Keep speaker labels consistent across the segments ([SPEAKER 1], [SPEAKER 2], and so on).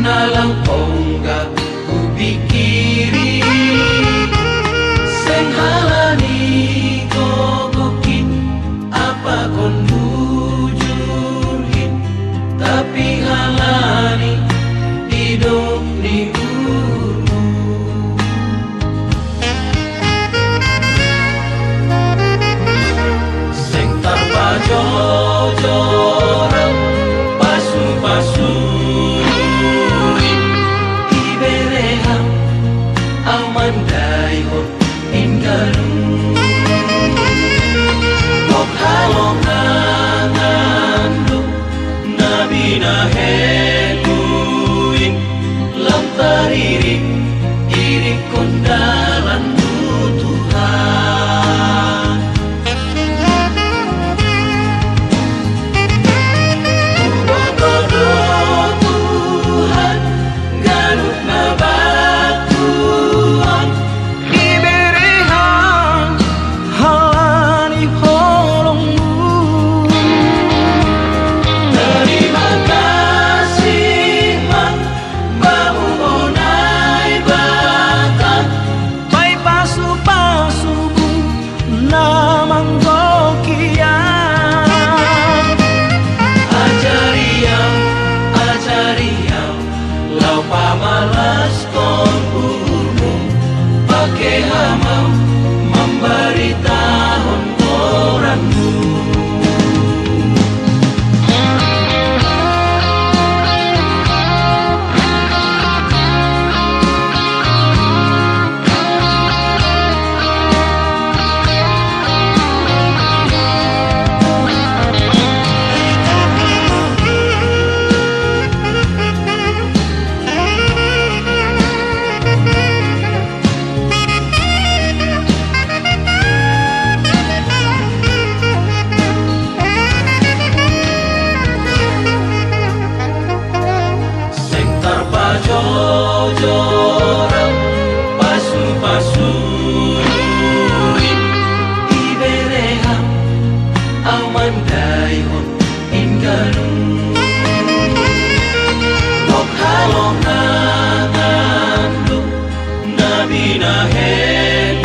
[SPEAKER 1] nalang ongga kupikiri sing halani gogokin apa kon bujurhin tapi halani hidup ni urmu sing tanpa jojoran pasu-pasu Daihon ingaru Mok halong nangandu Nabi naheluin Lam taririk irik kondalan Tuhan Ubogodo Tuhan Ganut nabatu pamalas kon urmu pakai hamam memberitahu orangmu jojoran pasu-pasuin ibereham aman daihon ingaru Mok halong nangandu Nabi naheluin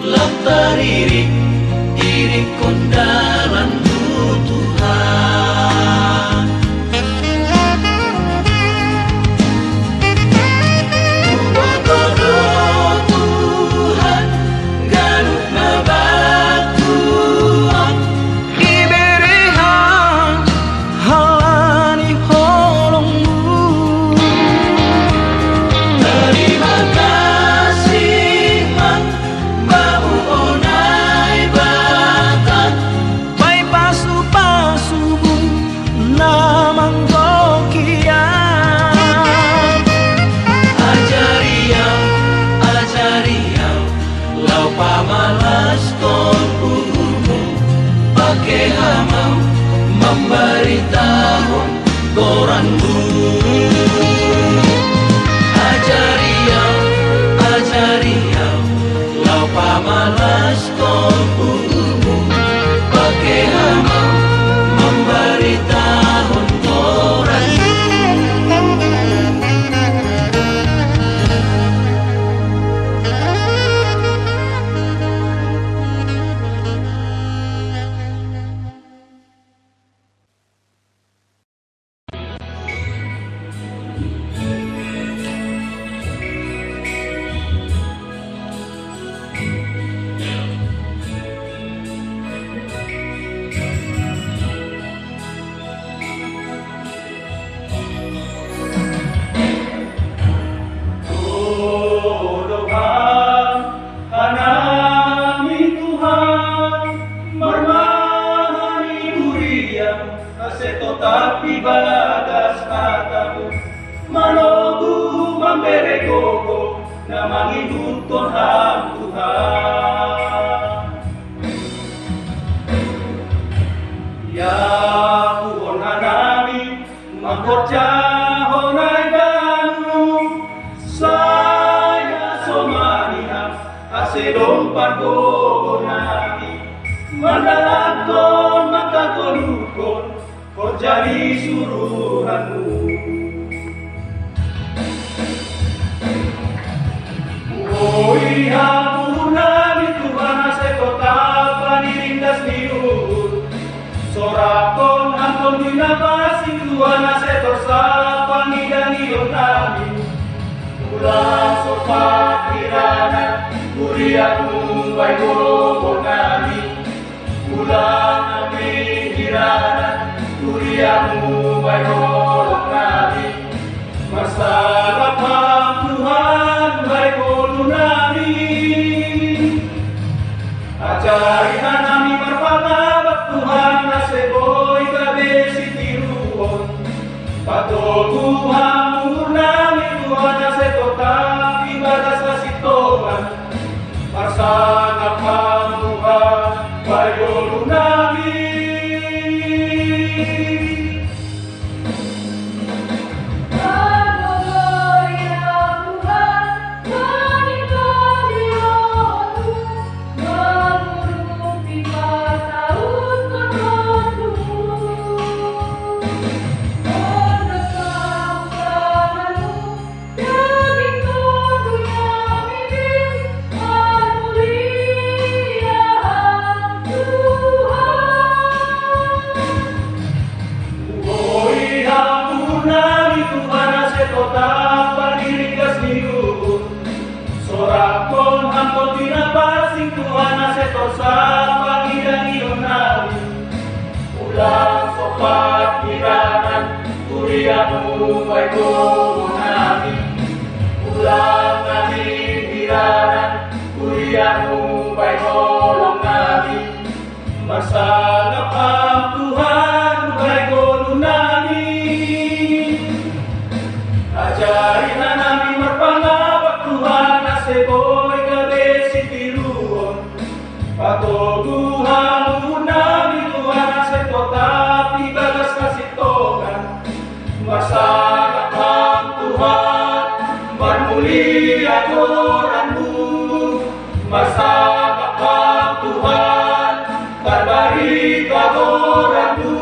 [SPEAKER 1] Lam taririk irik kondalan Tuhan pamalas kon urmu pakai hamam memberitahu koranmu ajariau lau pamalas kon urmu pakai hamam memberitahu koranmu tapi bagas katamu manogu memberi gogo nama hidup Tuhan ya Tuhan hanami mengkorja honai ganu saya somaniha asedompan gogo nami mandalakon maka kolukon jadi suruhanmu. Oi hampurnami Tuhan sekota panirindas niur sorakon ampun dinapasi Tuhan setorsa panidanion nami ulang sopat kirana kuriamu baik bobo nami ulang nami kirana kuriamu baik bobo nami masalah Tuhan baik bobo nami ajari nami berpangabat Tuhan naseboy gabe sitiruon pato Tuhan nami Tuhan nasekota ibadah sasitoan marsana Tuhan baik bobo nami. Sorakon hampon dinapasing Tuhan setorsa pangidanion nami ulang sopat kiranan kuriamu baik bobo nami ulang nami kiranan kuriamu baik bobo nami masalah Tuhan baik bobo nami ajari nami merpangabat Tuhan naseboy gabe sitiruon pato Tuhan nami Tuhan nasekota ibadas kasitokan masalah Tuhan bermulia Tuhanmu masalah Tuhan terbari Tuhanmu